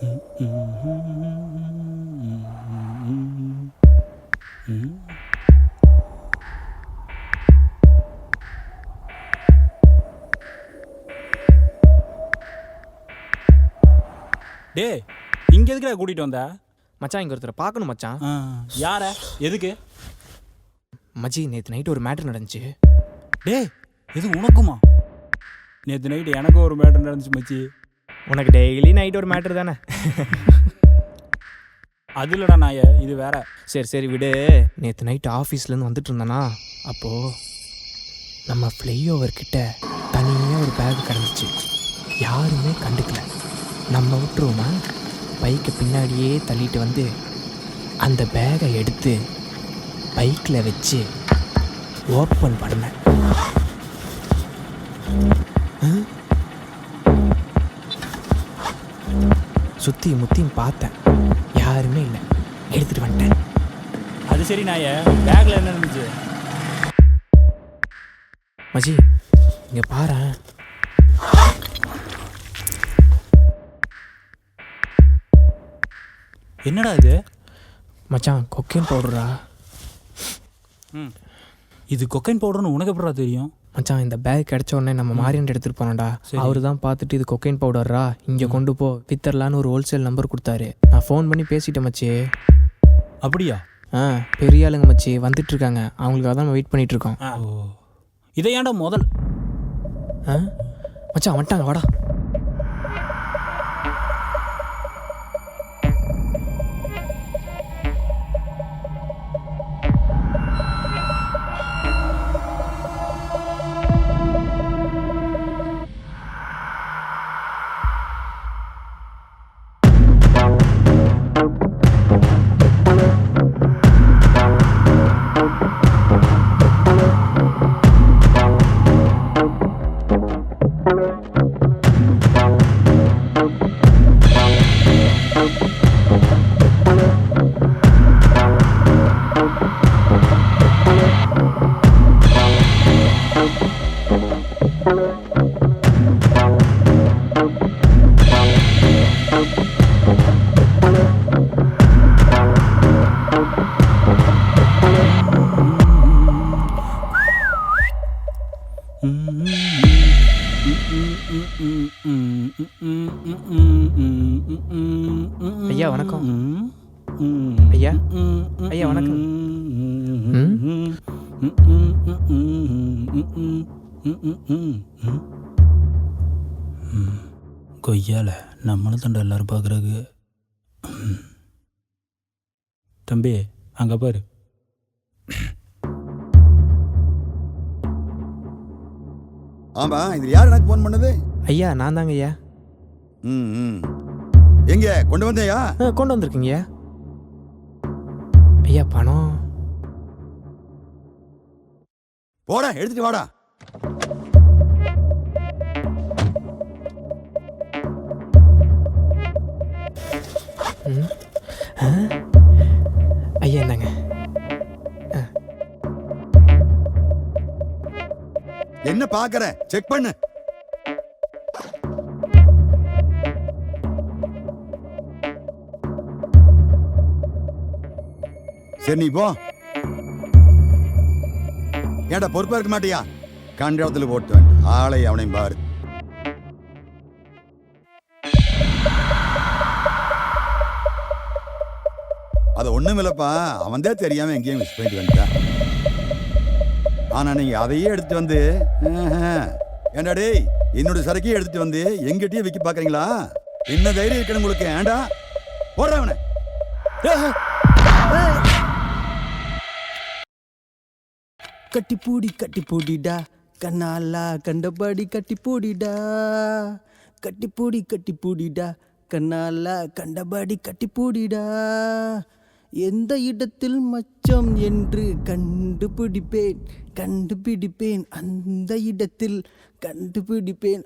டே இங்கே எதுக்குடா கூட்டிகிட்டு வந்த? மச்சான் இங்கே ஒருத்தரை பார்க்கணும் மச்சான். யார? எதுக்கு? மச்சி நேற்று நைட்டு ஒரு மேட்ரு நடந்துச்சு. டே இது உனக்குமா? நேற்று நைட்டு எனக்கும் ஒரு மேட்ரு நடந்துச்சு மச்சி. உனக்கு டெய்லி நைட் ஒரு மேட்ரு தானே? அது இல்லைடா நாய, இது வேற. சரி சரி விடு. நேற்று நைட்டு ஆஃபீஸ்லேருந்து வந்துட்டு இருந்தானா, அப்போது நம்ம ஃப்ளைஓவர் கிட்ட தனியாக ஒரு பேக் கிடந்துச்சு. யாருமே கண்டுக்கல. நம்ம விட்டுருவோமா, பைக்கை பின்னாடியே தள்ளிட்டு வந்து அந்த பேகை எடுத்து பைக்கில் வச்சு ஓப்பன் பண்ணேன். சுற்றி முத்தியும் பார்த்தேன், யாருமே இல்லை. எடுத்துகிட்டு வந்துட்டேன். அது சரி நாய, பேக்கில் என்ன இருந்துச்சு? மச்சி இங்கே பாரு. என்னடா இது? மச்சான் கொக்கைன் பவுடரா? இது கொக்கைன் பவுடர்னு உனக்கு எப்படா தெரியும்? மச்சான் இந்த பேக் கிடைச்ச உடனே நம்ம மாரியன் எடுத்துகிட்டு போனோம்டா. அவரு தான் பார்த்துட்டு இது கொக்கைன் பவுடரா, இங்கே கொண்டு போ வித்தரலான்னு ஒரு ஹோல்சேல் நம்பர் கொடுத்தாரு. நான் ஃபோன் பண்ணி பேசிட்டேன் மச்சி. அப்படியா? பெரிய ஆளுங்க மச்சி வந்துட்டு இருக்காங்க, அவங்களுக்காக தான் நம்ம வெயிட் பண்ணிட்டு இருக்கோம். இதை ஏன்டா முதல்? மச்சான் வந்துட்டாங்க, வாடா. ஐயா வணக்கம். ஐயா ஐயா வணக்கம். கொய்யால நம்மளும் தண்டை எல்லாரும் பார்க்குறக்கு. தம்பி அங்கே பாரு. ஆமா, இது யார் எனக்கு ஃபோன் பண்ணது? ஐயா நான் தாங்க ஐயா. எங்க கொண்டு வந்தேயா? கொண்டு வந்திருக்கீங்க ஐயா. பணம் போட, எடுத்துட்டு வாடா. ஐயா என்னங்க? என்ன பாக்குற? செக் பண்ணு. சரி நீ போ. ஏன்டா பொறுப்பா இருக்க மாட்டியா? கண்டத்துல போட்டு ஆளை அவனையும் பாரு. அது ஒண்ணும் இல்லப்பா, அவன் தான் தெரியாம எங்கேயும் மிஸ் பண்ணிட்டு வந்துட்டான். ஆனா நீங்க அதையே எடுத்துட்டு வந்து ஏண்டா டேய், என்னோட சரக்கையே எடுத்துட்டு வந்து எங்கிட்டயே விற்க பாக்குறீங்களா? என்ன தைரியம் இருக்கணும் உங்களுக்கு? ஏண்டா போடுற அவனை. கட்டி பூடிடா கண்ணாலா கண்டபடி கட்டி பூடிடா. கட்டி பூடிடா கண்ணாலா கண்டபடி கட்டி பூடிடா. எந்த இடத்தில் மச்சம் என்று கண்டுபிடிப்பேன் அந்த இடத்தில் கண்டுபிடிப்பேன்.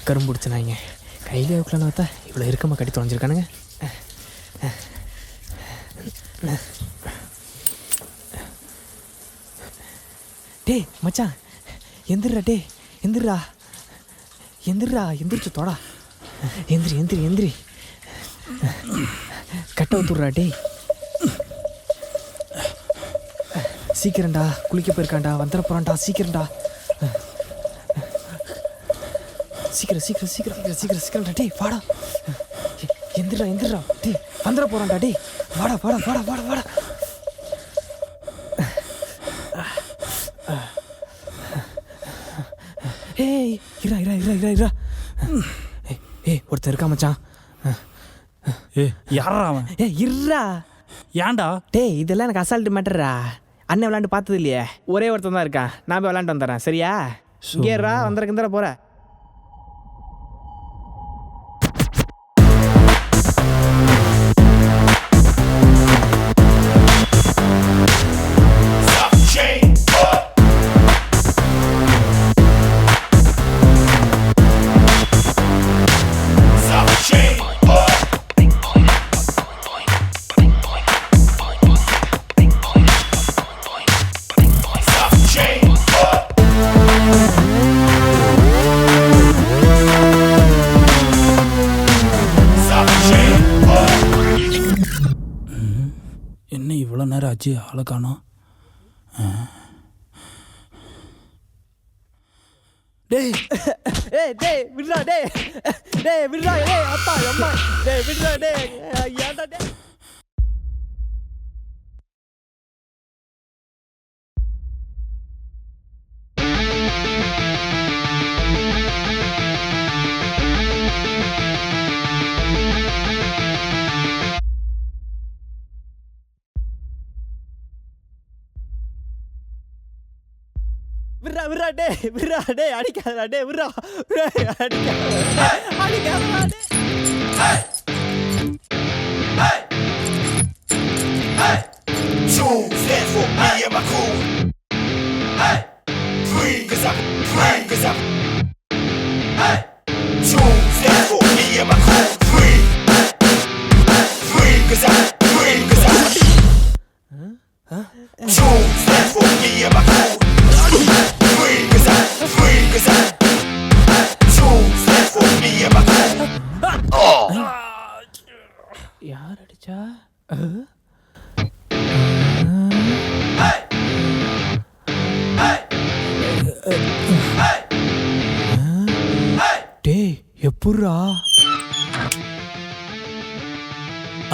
கரும்பு பிடிச்சினாங்க கையிலே வைக்கலான்னு பார்த்தா இவ்வளோ இருக்கமாக கட்டி தொலைஞ்சிருக்கானுங்க. டே மச்சான் எந்திரா, டே எந்திரா எந்திரா, எந்திரிச்சு தோடா, எந்திரி எந்திரி எந்திரி, கட்ட ஊத்துடுறா. டே சீக்கிரம்டா, குளிக்க போயிருக்கான்டா, வந்துட போகிறான்டா, சீக்கிரம்டா, சீக்கிரம் சீக்கிரம் சீக்கிரம் சீக்கிரம் சீக்கிரம் சீக்கிரம்டா. டே வாடா, எந்திரா எந்திரா, டே வந்துட போகிறான்டா. டே வாடா வாடா வாடா வாடா வாடா. ஏய் இரா இரா இரா இரா இரா. ஏய் ஒருத்தர் இருக்கா மச்சான். யாரா அவன்? இருறா. ஏன்டா? டேய் இதெல்லாம் எனக்கு அசால்ட்டு மேட்டர்ரா. அண்ணன் விளாண்டு பார்த்தது இல்லையே, ஒரே ஒருத்தன் தான் இருக்கான். நான் போய் விளாண்டு வந்துடுறேன், சரியா? இங்கேறா, வந்துடுறதுக்கு போகிற. என்ன இவ்வளோ நேரம் ஆச்சு, ஆளை காணோம். டேய் டேய் விட்றா, டேய் விட்றா, டேய் அப்பா அம்மா, டேய் விட்றா, டேய் ஏன்டா டேய். விட்றா டேய் அடிக்காதடா, டேய் விட்றா, அடிக்காதடா, அடிக்காதடா டேய். Two stands for me and my crew. Hey, free, cause I'm free, cause I'm. Hey, two stands for me and my crew. Free, free, cause I'm free, cause I'm. Two stands for me and my crew. Free, cause I'm free, cause I'm. Two stands for me and my crew. யார் அடிச்சா? டேய் எப்புட்றா?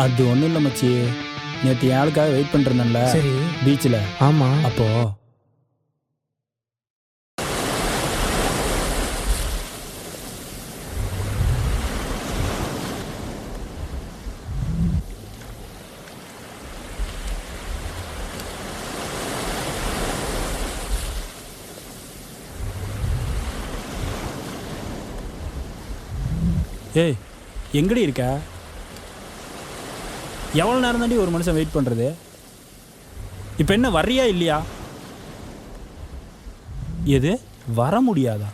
அது ஒன்றும் இல்லை மச்சி, நேற்று யாருக்காக வெயிட் பண்ணிருந்தேன்ல சரி பீச்சில். ஆமாம். அப்போ ஏய் எங்கடி இருக்க? எவ்வளோ நேரம் தாண்டி ஒரு மனுஷன் வெயிட் பண்ணுறது? இப்போ என்ன வர்றியா இல்லையா? எது வர முடியாதா?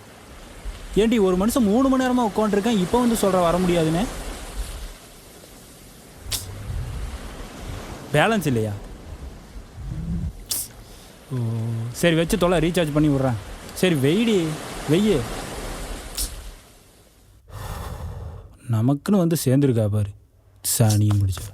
ஏண்டி ஒரு மனுஷன் 3 மணி நேரமாக உட்காந்துருக்கேன், இப்போ வந்து சொல்கிற வர முடியாதுன்னு? பேலன்ஸ் இல்லையா? ஓ சரி வச்சு தொலை, ரீசார்ஜ் பண்ணி விட்றேன். சரி வெயிடி வெய்யு. நமக்குன்னு வந்து சேர்ந்துருக்கா பாரு, சாணியும் முடிச்ச.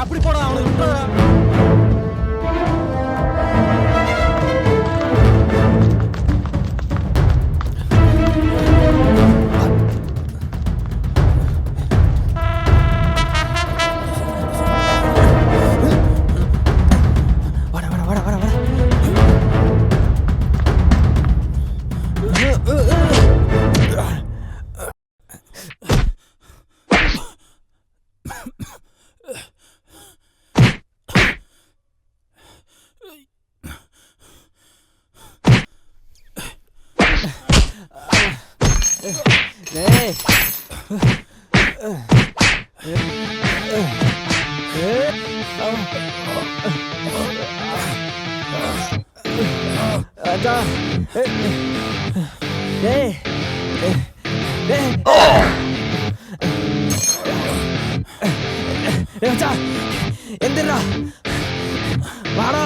அப்படி போடா அவனுக்கு. எந்திரா வாடா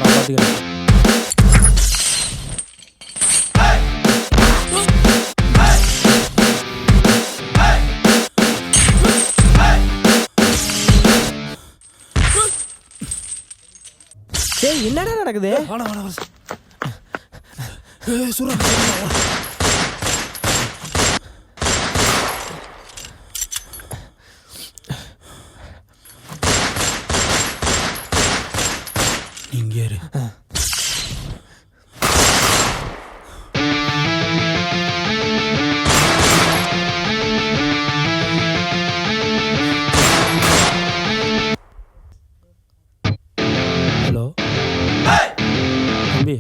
பார்த்துக்கிறேன். என்னடா நடக்குது? இங்கே இரு. ஹலோ தம்பி,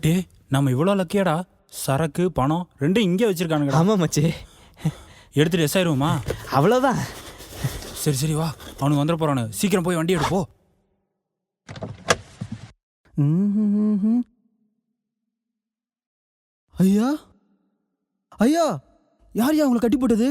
டே நம்ம இவ்வளோ லக்கியாடா, சரக்கு பணம் ரெண்டும் இங்கே வச்சிருக்கானுங்கடா. ஆமாம் மச்சி. எடுத்துட்டு எஸ் ஆயிடுவோமா? அவ்வளோதான். சரி சரி வா, அவனுக்கு வந்துட போறானு. சீக்கிரம் போய் வண்டி எடுப்போ. ஐயா ஐயா, யார் யா உங்களை கட்டி போட்டது?